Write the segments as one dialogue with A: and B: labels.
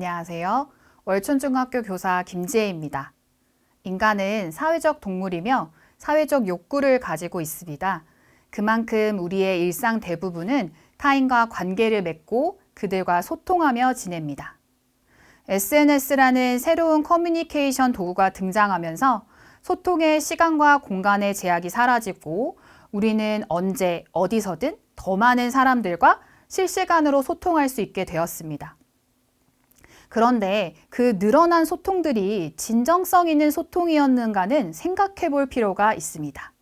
A: 안녕하세요. 월촌중학교 교사 김지혜입니다. 인간은 사회적 동물이며 사회적 욕구를 가지고 있습니다. 그만큼 우리의 일상 대부분은 타인과 관계를 맺고 그들과 소통하며 지냅니다. SNS라는 새로운 커뮤니케이션 도구가 등장하면서 소통의 시간과 공간의 제약이 사라지고 우리는 언제 어디서든 더 많은 사람들과 실시간으로 소통할 수 있게 되었습니다. 그런데 그 늘어난 소통들이 진정성 있는 소통이었는가는 생각해 볼 필요가 있습니다.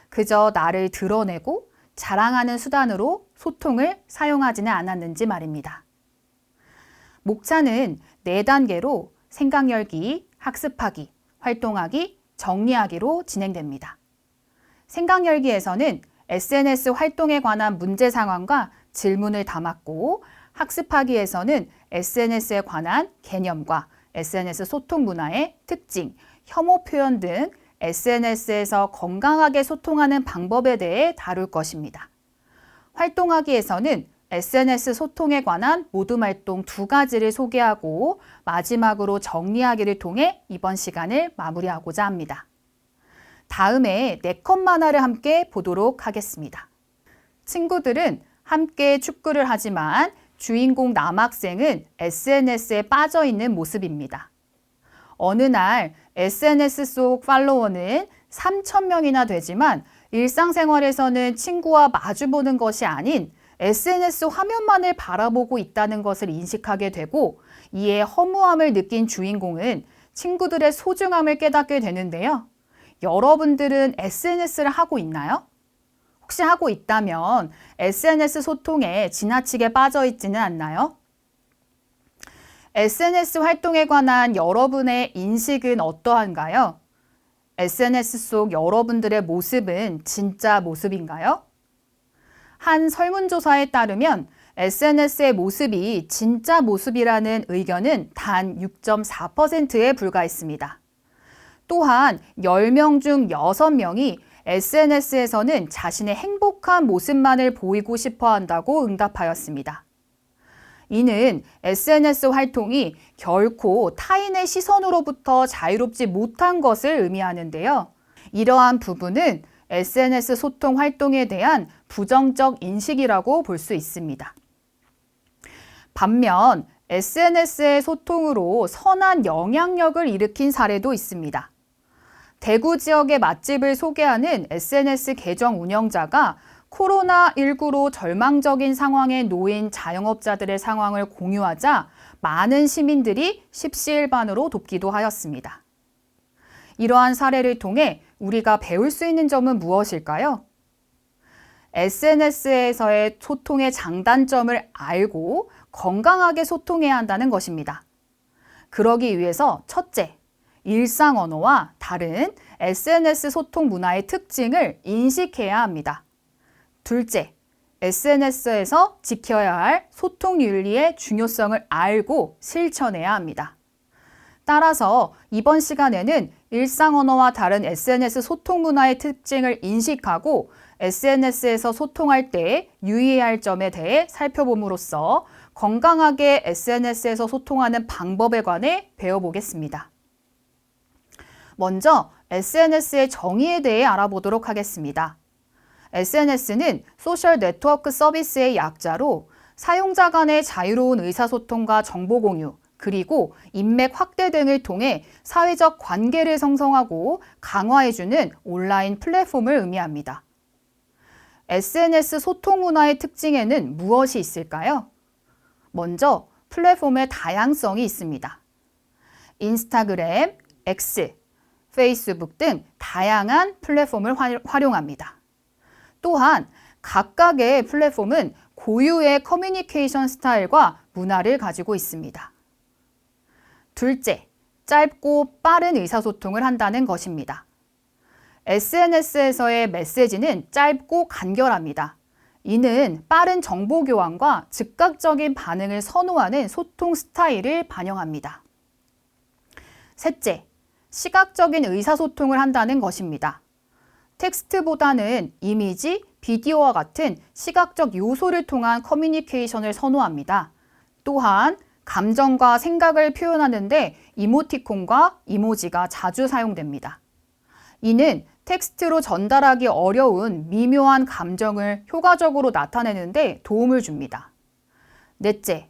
A: 그저 나를 드러내고 자랑하는 수단으로 소통을 사용하지는 않았는지 말입니다. 목차는 4단계로 생각 열기, 학습하기, 활동하기, 정리하기로 진행됩니다. 생각 열기에서는 SNS 활동에 관한 문제 상황과 질문을 담았고, 학습하기에서는 SNS에 관한 개념과 SNS 소통 문화의 특징, 혐오 표현 등 SNS에서 건강하게 소통하는 방법에 대해 다룰 것입니다. 활동하기에서는 SNS 소통에 관한 모둠 활동 2가지를 소개하고 마지막으로 정리하기를 통해 이번 시간을 마무리하고자 합니다. 다음에 4컷 만화를 함께 보도록 하겠습니다. 친구들은 함께 축구를 하지만 주인공 남학생은 SNS에 빠져 있는 모습입니다. 어느 날 SNS 속 팔로워는 3,000명이나 되지만 일상생활에서는 친구와 마주보는 것이 아닌 SNS 화면만을 바라보고 있다는 것을 인식하게 되고, 이에 허무함을 느낀 주인공은 친구들의 소중함을 깨닫게 되는데요. 여러분들은 SNS를 하고 있나요? 혹시 하고 있다면 SNS 소통에 지나치게 빠져 있지는 않나요? SNS 활동에 관한 여러분의 인식은 어떠한가요? SNS 속 여러분들의 모습은 진짜 모습인가요? 한 설문조사에 따르면 SNS의 모습이 진짜 모습이라는 의견은 단 6.4%에 불과했습니다. 또한 10명 중 6명이 SNS에서는 자신의 행복한 모습만을 보이고 싶어 한다고 응답하였습니다. 이는 SNS 활동이 결코 타인의 시선으로부터 자유롭지 못한 것을 의미하는데요. 이러한 부분은 SNS 소통 활동에 대한 부정적 인식이라고 볼 수 있습니다. 반면 SNS의 소통으로 선한 영향력을 일으킨 사례도 있습니다. 대구 지역의 맛집을 소개하는 SNS 계정 운영자가 코로나19로 절망적인 상황에 놓인 자영업자들의 상황을 공유하자 많은 시민들이 십시일반으로 돕기도 하였습니다. 이러한 사례를 통해 우리가 배울 수 있는 점은 무엇일까요? SNS에서의 소통의 장단점을 알고 건강하게 소통해야 한다는 것입니다. 그러기 위해서 첫째, 일상 언어와 다른 SNS 소통 문화의 특징을 인식해야 합니다. 둘째, SNS에서 지켜야 할 소통 윤리의 중요성을 알고 실천해야 합니다. 따라서 이번 시간에는 일상 언어와 다른 SNS 소통 문화의 특징을 인식하고 SNS에서 소통할 때 유의해야 할 점에 대해 살펴봄으로써 건강하게 SNS에서 소통하는 방법에 관해 배워보겠습니다. 먼저 SNS의 정의에 대해 알아보도록 하겠습니다. SNS는 소셜 네트워크 서비스의 약자로 사용자 간의 자유로운 의사소통과 정보 공유, 그리고 인맥 확대 등을 통해 사회적 관계를 성성하고 강화해주는 온라인 플랫폼을 의미합니다. SNS 소통 문화의 특징에는 무엇이 있을까요? 먼저 플랫폼의 다양성이 있습니다. 인스타그램, X, 페이스북 등 다양한 플랫폼을 활용합니다. 또한 각각의 플랫폼은 고유의 커뮤니케이션 스타일과 문화를 가지고 있습니다. 둘째, 짧고 빠른 의사소통을 한다는 것입니다. SNS에서의 메시지는 짧고 간결합니다. 이는 빠른 정보 교환과 즉각적인 반응을 선호하는 소통 스타일을 반영합니다. 셋째, 시각적인 의사소통을 한다는 것입니다. 텍스트보다는 이미지, 비디오와 같은 시각적 요소를 통한 커뮤니케이션을 선호합니다. 또한 감정과 생각을 표현하는데 이모티콘과 이모지가 자주 사용됩니다. 이는 텍스트로 전달하기 어려운 미묘한 감정을 효과적으로 나타내는데 도움을 줍니다. 넷째,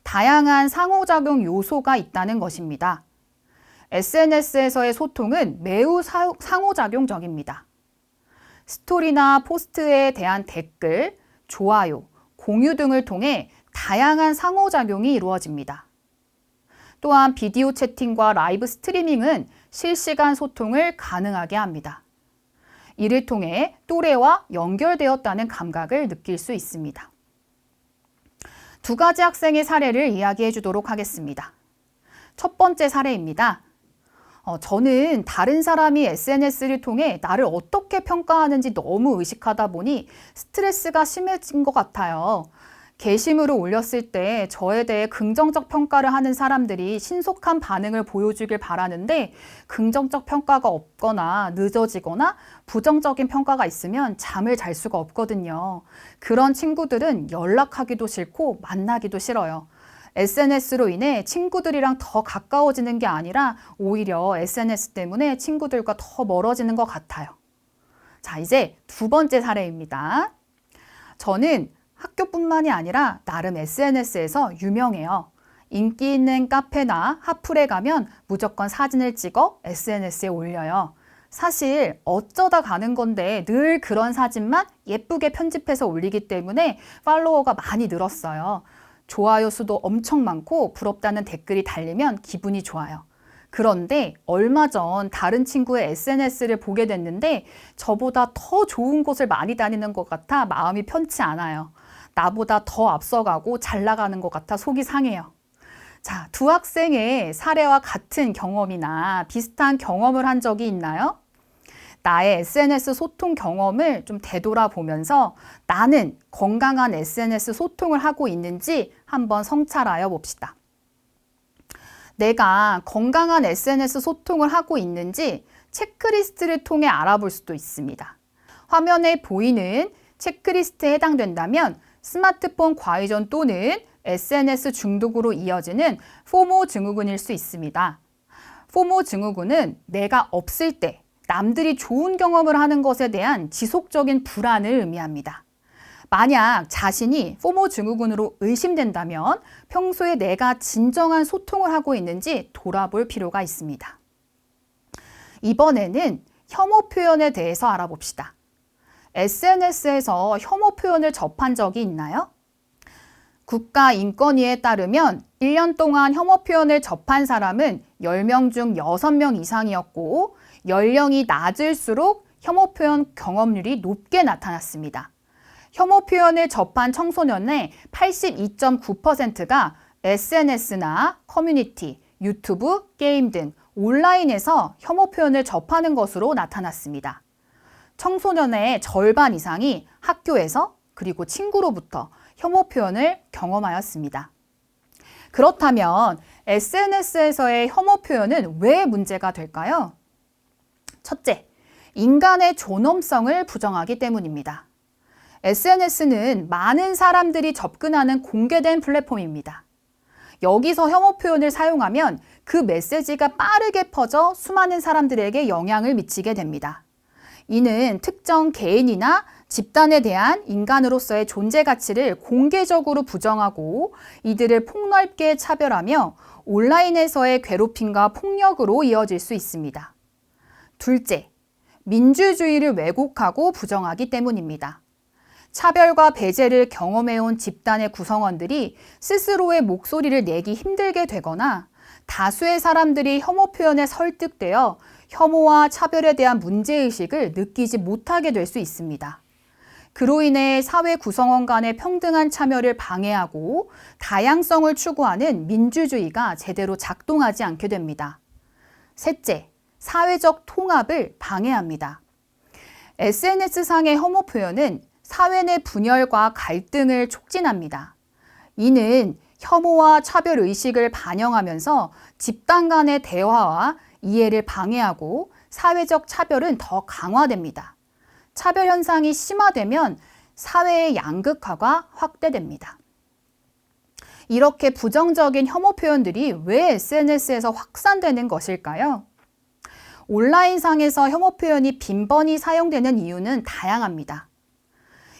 A: 다양한 상호작용 요소가 있다는 것입니다. SNS에서의 소통은 매우 상호작용적입니다. 스토리나 포스트에 대한 댓글, 좋아요, 공유 등을 통해 다양한 상호작용이 이루어집니다. 또한 비디오 채팅과 라이브 스트리밍은 실시간 소통을 가능하게 합니다. 이를 통해 또래와 연결되었다는 감각을 느낄 수 있습니다. 두 가지 학생의 사례를 이야기해 주도록 하겠습니다. 첫 번째 사례입니다. 저는 다른 사람이 SNS를 통해 나를 어떻게 평가하는지 너무 의식하다 보니 스트레스가 심해진 것 같아요. 게시물을 올렸을 때 저에 대해 긍정적 평가를 하는 사람들이 신속한 반응을 보여주길 바라는데 긍정적 평가가 없거나 늦어지거나 부정적인 평가가 있으면 잠을 잘 수가 없거든요. 그런 친구들은 연락하기도 싫고 만나기도 싫어요. SNS로 인해 친구들이랑 더 가까워지는 게 아니라 오히려 SNS 때문에 친구들과 더 멀어지는 것 같아요. 자, 이제 두 번째 사례입니다. 저는 학교뿐만이 아니라 나름 SNS에서 유명해요. 인기 있는 카페나 핫플에 가면 무조건 사진을 찍어 SNS에 올려요. 사실 어쩌다 가는 건데 늘 그런 사진만 예쁘게 편집해서 올리기 때문에 팔로워가 많이 늘었어요. 좋아요 수도 엄청 많고 부럽다는 댓글이 달리면 기분이 좋아요. 그런데 얼마 전 다른 친구의 SNS를 보게 됐는데 저보다 더 좋은 곳을 많이 다니는 것 같아 마음이 편치 않아요. 나보다 더 앞서가고 잘 나가는 것 같아 속이 상해요. 자, 두 학생의 사례와 같은 경험이나 비슷한 경험을 한 적이 있나요? 나의 SNS 소통 경험을 좀 되돌아보면서 나는 건강한 SNS 소통을 하고 있는지 한번 성찰하여 봅시다. 내가 건강한 SNS 소통을 하고 있는지 체크리스트를 통해 알아볼 수도 있습니다. 화면에 보이는 체크리스트에 해당된다면 스마트폰 과의전 또는 SNS 중독으로 이어지는 포모 증후군일 수 있습니다. 포모 증후군은 내가 없을 때 남들이 좋은 경험을 하는 것에 대한 지속적인 불안을 의미합니다. 만약 자신이 포모 증후군으로 의심된다면 평소에 내가 진정한 소통을 하고 있는지 돌아볼 필요가 있습니다. 이번에는 혐오 표현에 대해서 알아봅시다. SNS에서 혐오 표현을 접한 적이 있나요? 국가인권위에 따르면 1년 동안 혐오 표현을 접한 사람은 10명 중 6명 이상이었고 연령이 낮을수록 혐오 표현 경험률이 높게 나타났습니다. 혐오 표현을 접한 청소년의 82.9%가 SNS나 커뮤니티, 유튜브, 게임 등 온라인에서 혐오 표현을 접하는 것으로 나타났습니다. 청소년의 절반 이상이 학교에서 그리고 친구로부터 혐오 표현을 경험하였습니다. 그렇다면 SNS에서의 혐오 표현은 왜 문제가 될까요? 첫째, 인간의 존엄성을 부정하기 때문입니다. SNS는 많은 사람들이 접근하는 공개된 플랫폼입니다. 여기서 혐오 표현을 사용하면 그 메시지가 빠르게 퍼져 수많은 사람들에게 영향을 미치게 됩니다. 이는 특정 개인이나 집단에 대한 인간으로서의 존재 가치를 공개적으로 부정하고 이들을 폭넓게 차별하며 온라인에서의 괴롭힘과 폭력으로 이어질 수 있습니다. 둘째, 민주주의를 왜곡하고 부정하기 때문입니다. 차별과 배제를 경험해온 집단의 구성원들이 스스로의 목소리를 내기 힘들게 되거나 다수의 사람들이 혐오 표현에 설득되어 혐오와 차별에 대한 문제의식을 느끼지 못하게 될 수 있습니다. 그로 인해 사회 구성원 간의 평등한 참여를 방해하고 다양성을 추구하는 민주주의가 제대로 작동하지 않게 됩니다. 셋째, 사회적 통합을 방해합니다. SNS상의 혐오 표현은 사회 내 분열과 갈등을 촉진합니다. 이는 혐오와 차별 의식을 반영하면서 집단 간의 대화와 이해를 방해하고 사회적 차별은 더 강화됩니다. 차별 현상이 심화되면 사회의 양극화가 확대됩니다. 이렇게 부정적인 혐오 표현들이 왜 SNS에서 확산되는 것일까요? 온라인상에서 혐오 표현이 빈번히 사용되는 이유는 다양합니다.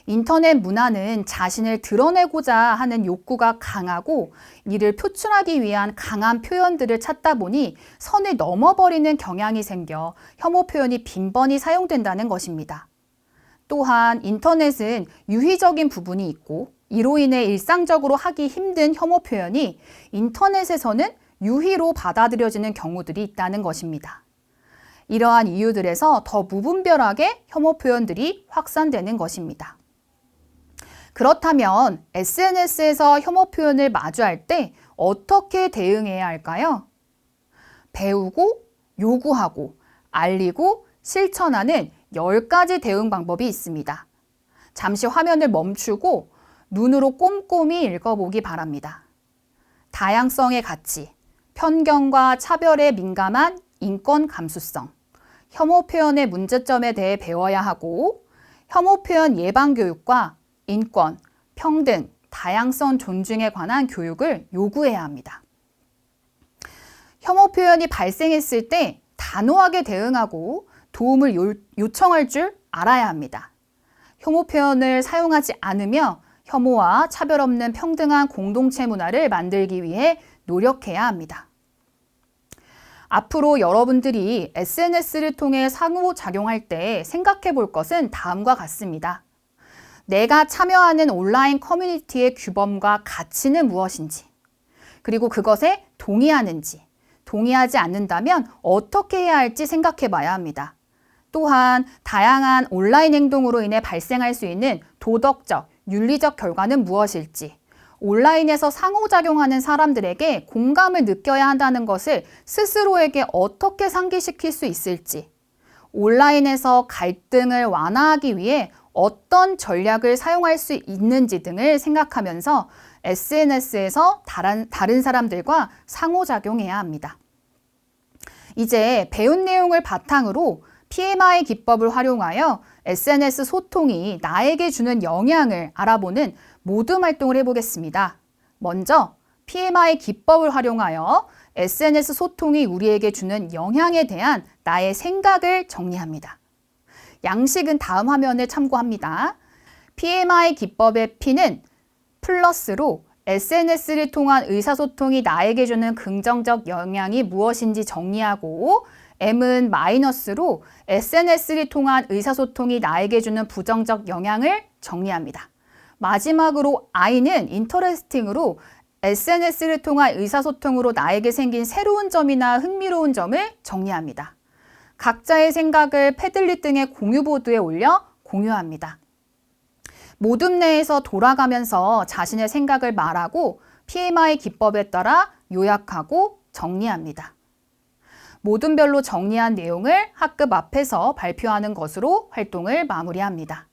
A: 인터넷 문화는 자신을 드러내고자 하는 욕구가 강하고 이를 표출하기 위한 강한 표현들을 찾다 보니 선을 넘어버리는 경향이 생겨 혐오 표현이 빈번히 사용된다는 것입니다. 또한 인터넷은 유희적인 부분이 있고 이로 인해 일상적으로 하기 힘든 혐오 표현이 인터넷에서는 유희로 받아들여지는 경우들이 있다는 것입니다. 이러한 이유들에서 더 무분별하게 혐오 표현들이 확산되는 것입니다. 그렇다면 SNS에서 혐오 표현을 마주할 때 어떻게 대응해야 할까요? 배우고, 요구하고, 알리고, 실천하는 10가지 대응 방법이 있습니다. 잠시 화면을 멈추고 눈으로 꼼꼼히 읽어보기 바랍니다. 다양성의 가치, 편견과 차별에 민감한 인권 감수성, 혐오 표현의 문제점에 대해 배워야 하고, 혐오 표현 예방 교육과 인권, 평등, 다양성 존중에 관한 교육을 요구해야 합니다. 혐오 표현이 발생했을 때 단호하게 대응하고 도움을 요청할 줄 알아야 합니다. 혐오 표현을 사용하지 않으며 혐오와 차별 없는 평등한 공동체 문화를 만들기 위해 노력해야 합니다. 앞으로 여러분들이 SNS를 통해 상호작용할 때 생각해 볼 것은 다음과 같습니다. 내가 참여하는 온라인 커뮤니티의 규범과 가치는 무엇인지, 그리고 그것에 동의하는지, 동의하지 않는다면 어떻게 해야 할지 생각해 봐야 합니다. 또한 다양한 온라인 행동으로 인해 발생할 수 있는 도덕적, 윤리적 결과는 무엇일지, 온라인에서 상호작용하는 사람들에게 공감을 느껴야 한다는 것을 스스로에게 어떻게 상기시킬 수 있을지, 온라인에서 갈등을 완화하기 위해 어떤 전략을 사용할 수 있는지 등을 생각하면서 SNS에서 다른 사람들과 상호작용해야 합니다. 이제 배운 내용을 바탕으로 PMI 기법을 활용하여 SNS 소통이 나에게 주는 영향을 알아보는 모둠 활동을 해보겠습니다. 먼저 PMI 기법을 활용하여 SNS 소통이 우리에게 주는 영향에 대한 나의 생각을 정리합니다. 양식은 다음 화면을 참고합니다. PMI 기법의 P는 플러스로 SNS를 통한 의사소통이 나에게 주는 긍정적 영향이 무엇인지 정리하고, M은 마이너스로 SNS를 통한 의사소통이 나에게 주는 부정적 영향을 정리합니다. 마지막으로 I는 인터레스팅으로 SNS를 통한 의사소통으로 나에게 생긴 새로운 점이나 흥미로운 점을 정리합니다. 각자의 생각을 패들릿 등의 공유보드에 올려 공유합니다. 모둠 내에서 돌아가면서 자신의 생각을 말하고 PMI 기법에 따라 요약하고 정리합니다. 모둠별로 정리한 내용을 학급 앞에서 발표하는 것으로 활동을 마무리합니다.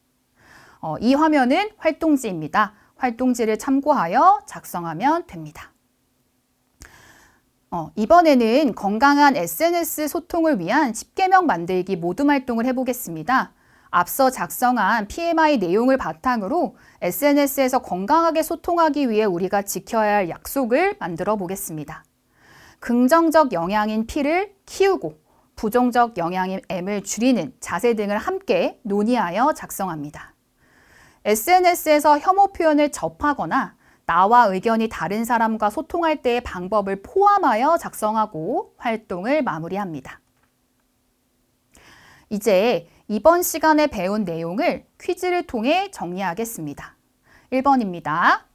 A: 이 화면은 활동지입니다. 활동지를 참고하여 작성하면 됩니다. 이번에는 건강한 SNS 소통을 위한 10계명 만들기 모둠 활동을 해보겠습니다. 앞서 작성한 PMI 내용을 바탕으로 SNS에서 건강하게 소통하기 위해 우리가 지켜야 할 약속을 만들어 보겠습니다. 긍정적 영향인 P를 키우고 부정적 영향인 M을 줄이는 자세 등을 함께 논의하여 작성합니다. SNS에서 혐오 표현을 접하거나 나와 의견이 다른 사람과 소통할 때의 방법을 포함하여 작성하고 활동을 마무리합니다. 이제 이번 시간에 배운 내용을 퀴즈를 통해 정리하겠습니다. 1번입니다.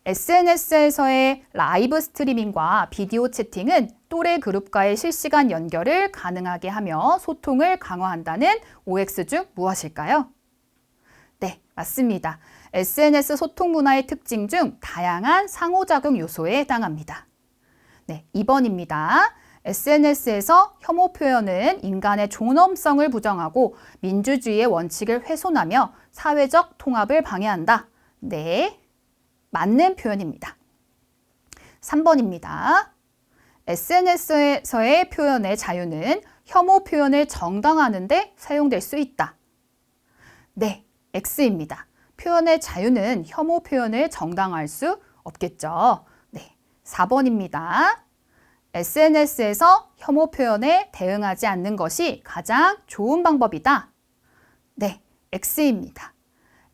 A: SNS에서의 라이브 스트리밍과 비디오 채팅은 또래 그룹과의 실시간 연결을 가능하게 하며 소통을 강화한다는 OX 중 무엇일까요? 네, 맞습니다. SNS 소통 문화의 특징 중 다양한 상호작용 요소에 해당합니다. 네, 2번입니다. SNS에서 혐오 표현은 인간의 존엄성을 부정하고 민주주의의 원칙을 훼손하며 사회적 통합을 방해한다. 네, 맞는 표현입니다. 3번입니다. SNS에서의 표현의 자유는 혐오 표현을 정당화하는 데 사용될 수 있다. 네, X입니다. 표현의 자유는 혐오 표현을 정당화할 수 없겠죠. 4번입니다. SNS에서 혐오 표현에 대응하지 않는 것이 가장 좋은 방법이다. 네, X입니다.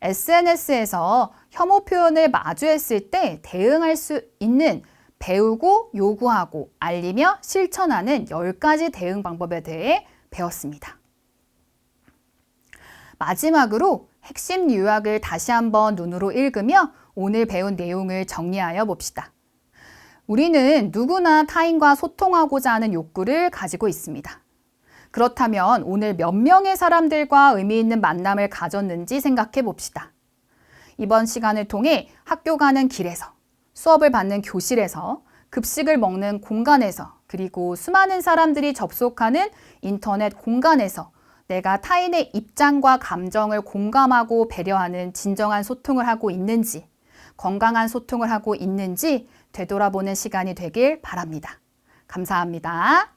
A: SNS에서 혐오 표현을 마주했을 때 대응할 수 있는 배우고 요구하고 알리며 실천하는 10가지 대응 방법에 대해 배웠습니다. 마지막으로 핵심 요약을 다시 한번 눈으로 읽으며 오늘 배운 내용을 정리하여 봅시다. 우리는 누구나 타인과 소통하고자 하는 욕구를 가지고 있습니다. 그렇다면 오늘 몇 명의 사람들과 의미 있는 만남을 가졌는지 생각해 봅시다. 이번 시간을 통해 학교 가는 길에서, 수업을 받는 교실에서, 급식을 먹는 공간에서, 그리고 수많은 사람들이 접속하는 인터넷 공간에서 내가 타인의 입장과 감정을 공감하고 배려하는 진정한 소통을 하고 있는지, 건강한 소통을 하고 있는지 되돌아보는 시간이 되길 바랍니다. 감사합니다.